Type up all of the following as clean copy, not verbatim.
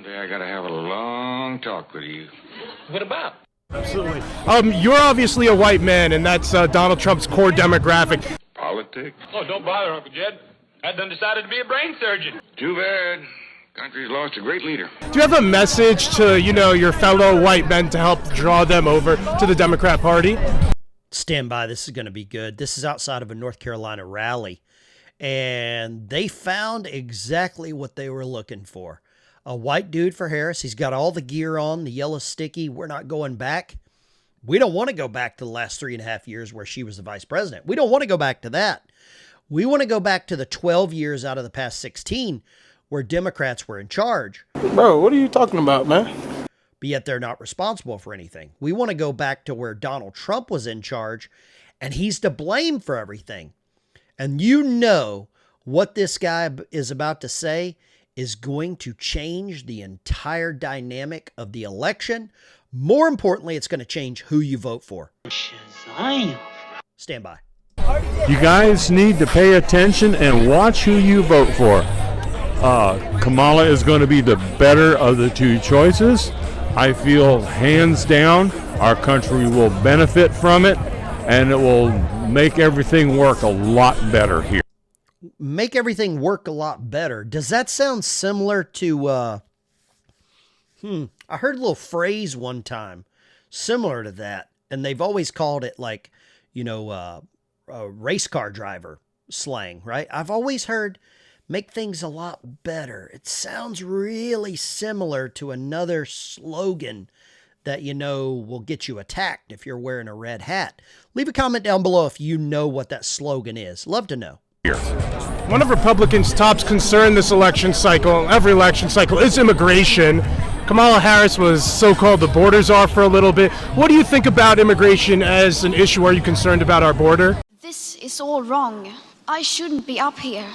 Someday I gotta have a long talk with you. What about? Absolutely. You're obviously a white man, and that's Donald Trump's core demographic. Politics? Oh, don't bother, Uncle Jed. I done decided to be a brain surgeon. Too bad. Country's lost a great leader. Do you have a message to, your fellow white men to help draw them over to the Democrat Party? Stand by. This is going to be good. This is outside of a North Carolina rally, and they found exactly what they were looking for. A white dude for Harris. He's got all the gear on, the yellow sticky. We're not going back. We don't want to go back to the last 3.5 years where she was the vice president. We don't want to go back to that. We want to go back to the 12 years out of the past 16 where Democrats were in charge. Bro, what are you talking about, man? But yet they're not responsible for anything. We want to go back to where Donald Trump was in charge, and he's to blame for everything. And what this guy is about to say is going to change the entire dynamic of the election. More importantly, it's going to change who you vote for. Shazam. Stand by. You guys need to pay attention and watch who you vote for. Kamala is going to be the better of the two choices. I feel hands down our country will benefit from it, and it will make everything work a lot better here. Make everything work a lot better. Does that sound similar to, I heard a little phrase one time similar to that, and they've always called it like, a race car driver slang, right? I've always heard make things a lot better. It sounds really similar to another slogan that will get you attacked if you're wearing a red hat. Leave a comment down below if you know what that slogan is. Love to know. One of Republicans' top concern this election cycle, every election cycle, is immigration. Kamala Harris was so-called the border czar for a little bit. What do you think about immigration as an issue? Are you concerned about our border? This is all wrong. I shouldn't be up here.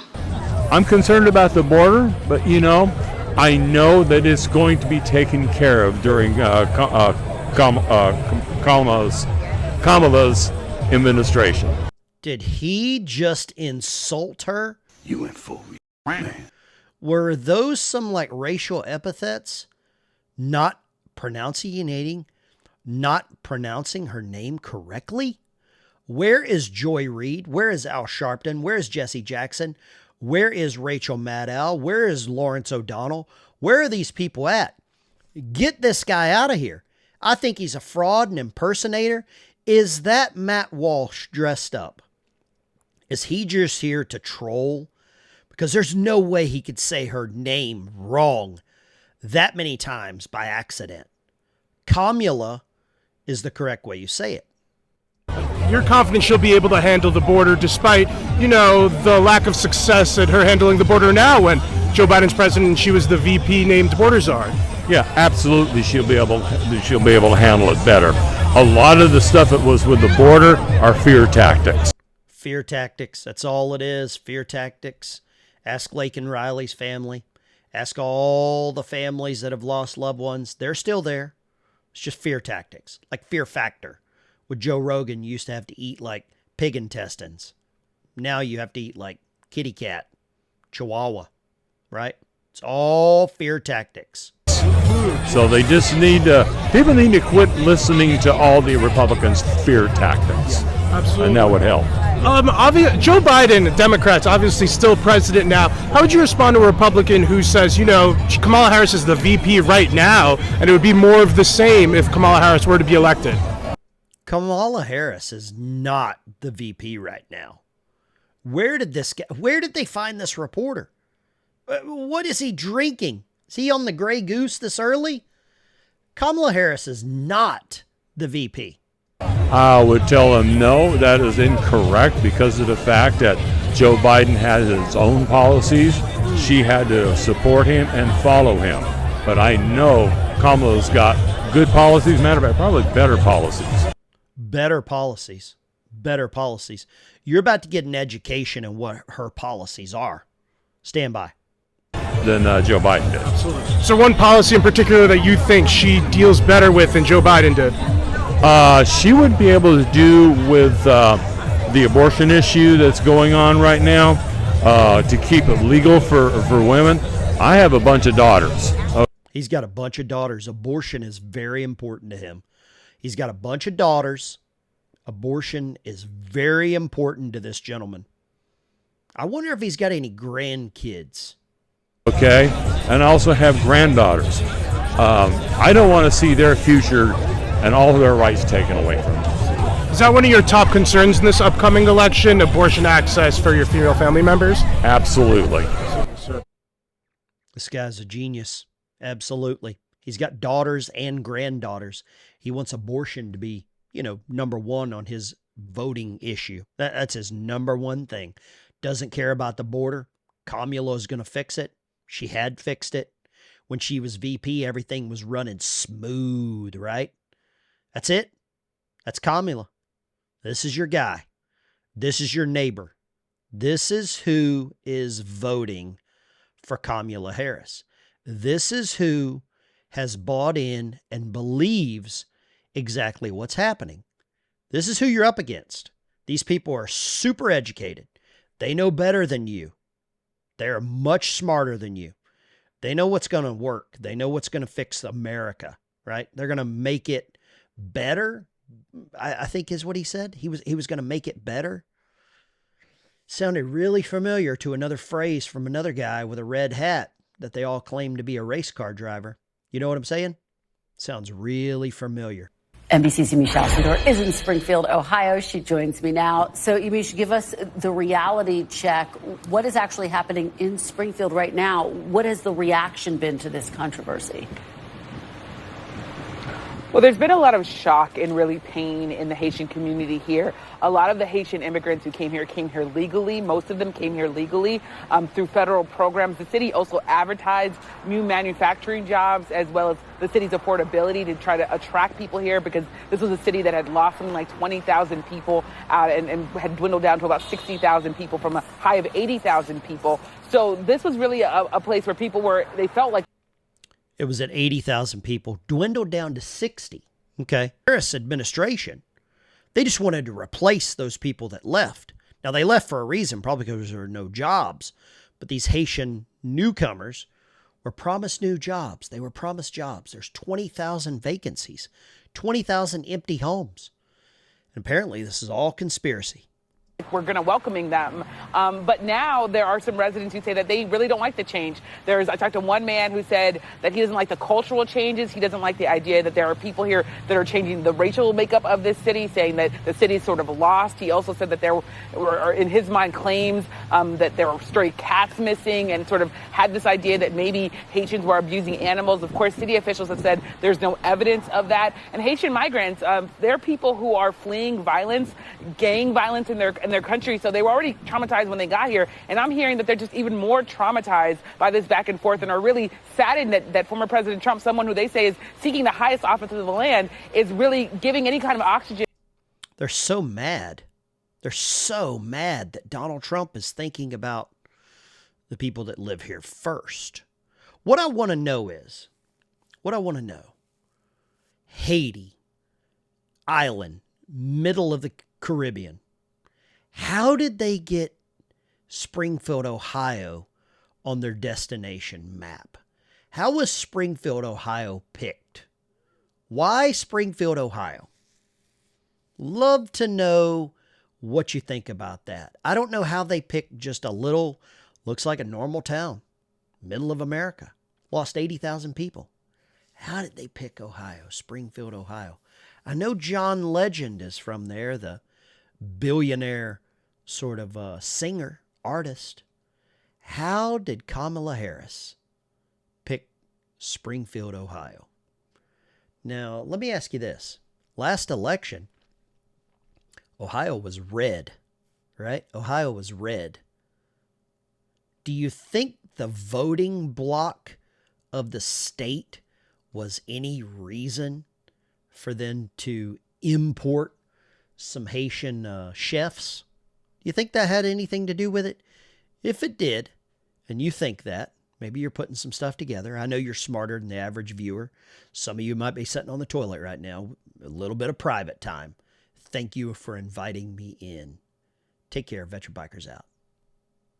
I'm concerned about the border, but I know that it's going to be taken care of during Kamala's administration. Did he just insult her? You went full man. Were those some racial epithets? Not pronouncing her name correctly? Where is Joy Reid? Where is Al Sharpton? Where is Jesse Jackson? Where is Rachel Maddow? Where is Lawrence O'Donnell? Where are these people at? Get this guy out of here. I think he's a fraud and impersonator. Is that Matt Walsh dressed up? Is he just here to troll? Because there's no way he could say her name wrong that many times by accident. Kamala is the correct way you say it. You're confident she'll be able to handle the border despite, the lack of success at her handling the border now when Joe Biden's president and she was the VP named border czar. Yeah, absolutely. She'll be able to handle it better. A lot of the stuff that was with the border are fear tactics. Fear tactics. That's all it is. Fear tactics. Ask Lake and Riley's family. Ask all the families that have lost loved ones. They're still there. It's just fear tactics, like Fear Factor. With Joe Rogan, you used to have to eat like pig intestines. Now you have to eat like kitty cat, chihuahua, right? It's all fear tactics. So they just people need to quit listening to all the Republicans' fear tactics. Absolutely. And that would help. Joe Biden, Democrats, obviously still president now. How would you respond to a Republican who says, Kamala Harris is the VP right now, and it would be more of the same if Kamala Harris were to be elected? Kamala Harris is not the VP right now. Where did they find this reporter? What is he drinking? Is he on the Grey Goose this early? Kamala Harris is not the VP. I would tell him no, that is incorrect because of the fact that Joe Biden has his own policies. She had to support him and follow him. But I know Kamala's got good policies, matter of fact, probably better policies. Better policies. Better policies. You're about to get an education in what her policies are. Stand by. Than Joe Biden did. Absolutely. So one policy in particular that you think she deals better with than Joe Biden did? She would be able to do with the abortion issue that's going on right now, to keep it legal for women. I have a bunch of daughters. He's got a bunch of daughters. Abortion is very important to him. He's got a bunch of daughters. Abortion is very important to this gentleman. I wonder if he's got any grandkids. Okay, and also have granddaughters. I don't want to see their future and all of their rights taken away from them. Is that one of your top concerns in this upcoming election, abortion access for your female family members? Absolutely. This guy's a genius. Absolutely. He's got daughters and granddaughters. He wants abortion to be, number one on his voting issue. That's his number one thing. Doesn't care about the border. Kamala is going to fix it. She had fixed it. When she was VP, everything was running smooth, right? That's it. That's Kamala. This is your guy. This is your neighbor. This is who is voting for Kamala Harris. This is who has bought in and believes exactly what's happening. This is who you're up against. These people are super educated. They know better than you. They're much smarter than you. They know what's going to work. They know what's going to fix America, right? They're going to make it better, I think is what he said. He was going to make it better. Sounded really familiar to another phrase from another guy with a red hat that they all claim to be a race car driver. You know what I'm saying? Sounds really familiar. NBC's Yamiche Alcindor is in Springfield, Ohio. She joins me now. So, Yamiche, give us the reality check. What is actually happening in Springfield right now? What has the reaction been to this controversy? Well, there's been a lot of shock and really pain in the Haitian community here. A lot of the Haitian immigrants who came here legally. Most of them came here legally through federal programs. The city also advertised new manufacturing jobs as well as the city's affordability to try to attract people here, because this was a city that had lost something like 20,000 people and had dwindled down to about 60,000 people from a high of 80,000 people. So this was really a place where they felt like it was at 80,000 people, dwindled down to 60. Okay. Harris administration, they just wanted to replace those people that left. Now, they left for a reason, probably because there were no jobs. But these Haitian newcomers were promised new jobs. They were promised jobs. There's 20,000 vacancies, 20,000 empty homes. And apparently, this is all conspiracy. we're going to welcoming them. But now there are some residents who say that they really don't like the change. I talked to one man who said that he doesn't like the cultural changes. He doesn't like the idea that there are people here that are changing the racial makeup of this city, saying that the city is sort of lost. He also said that there were, in his mind, claims that there were stray cats missing, and sort of had this idea that maybe Haitians were abusing animals. Of course, city officials have said there's no evidence of that. And Haitian migrants, they're people who are fleeing violence, gang violence in their country. So they were already traumatized when they got here. And I'm hearing that they're just even more traumatized by this back and forth, and are really saddened that former President Trump, someone who they say is seeking the highest office of the land, is really giving any kind of oxygen. They're so mad. They're so mad that Donald Trump is thinking about the people that live here first. What I want to know, Haiti, island, middle of the Caribbean, how did they get Springfield, Ohio on their destination map? How was Springfield, Ohio picked? Why Springfield, Ohio? Love to know what you think about that. I don't know how they picked just a little, looks like a normal town, middle of America, lost 80,000 people. How did they pick Ohio, Springfield, Ohio? I know John Legend is from there, the billionaire sort of singer, artist. How did Kamala Harris pick Springfield, Ohio? Now, let me ask you this. Last election, Ohio was red, right? Ohio was red. Do you think the voting bloc of the state was any reason for them to import some Haitian chefs? Do you think that had anything to do with it? If it did, and you think that, maybe you're putting some stuff together. I know you're smarter than the average viewer. Some of you might be sitting on the toilet right now, a little bit of private time. Thank you for inviting me in. Take care. Veteran Bikers out.